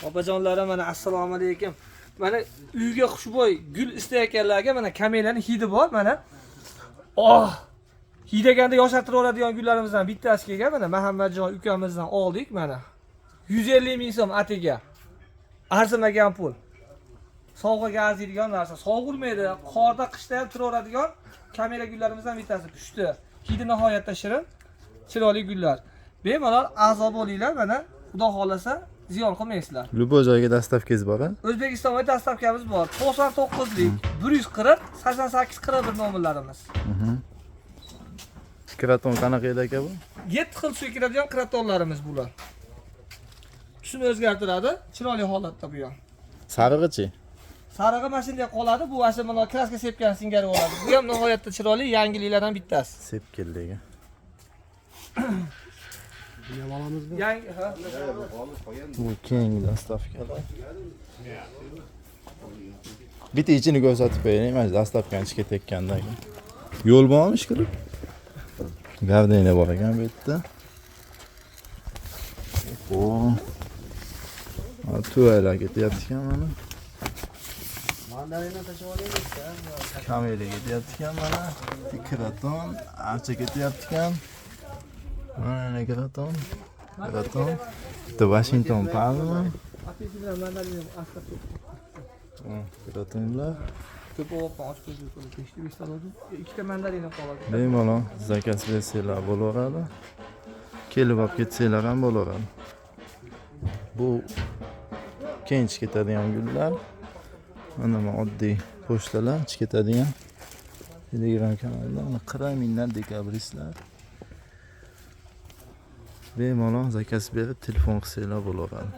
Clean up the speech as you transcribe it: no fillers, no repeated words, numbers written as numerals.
Opajonlarim, mana assalomu alaykum. Mana uyga xushbo'y gul istayotganlarga mana kamelaning hidi bor, mana. Oh! Hidaganda yoshartirib oladigan gullarimizdan bittasi kelgan, mana Muhammadjon ukamizdan oldik, mana. 150 ming so'm atiga. Arzimagan pul. Sovg'aga arziydigan narsa, sovurmaydi, qorda, qishda ham turaveradigan kamera gullarimizdan bittasi pushti. Hidi nihoyatda shirin, chiroyli gullar. Bemalol a'zo bo'linglar, mana Xudo xolasa ziyon qilmaysizlar. Любой joyga dastavkangiz bor-a? O'zbekistonga dastavkamiz bor. 99lik 140 88 41 nomerlarimiz. Kraton qanaqa edi aka bu? 7 xil suv kiradigan kratonlarimiz bular. Tusini o'zgartiradi, chiroyli holatda bu ham. Sarig'ichi? Sarig'i mana shunday qoladi, bu asli mana kraska sepgan singari bo'ladi. Bu ham nihoyatda chiroyli yangiliklardan bittasi. Sepkildagi. Yangi, ha. Bu keyingi dastavkalar. Bitta ichini ko'rsatib qo'ying, mana dastavkani ichga tekkandagi. Yo'l bormi ishqilib? Gavdanglar bor ekan bu yerda. O. Tuvalar ketyapti ekan mana. Mandarina tashib olaylik. Kamera ketyapti ekan mana. Kraton, archa ketyapti ekan. Mana kraton. Kraton. The Washington Palma. Apelsina, mandarina, asta. Kratonlar. Ko'p o'qib ochib ko'rib tekshirib oladi. Ikkita mandarina qoladi. Bemalol zakaz bersanglar bo'laveradi. Kelib olib ketsanglar ham bo'laveradi. Bu keng ketadigan gullar. Mana bu oddiy pochtalar ketadigan. Telegram kanalda mana 40 mingdan dekabristlar. Bemalol zakaz berib telefon qilsanglar bo'laveradi.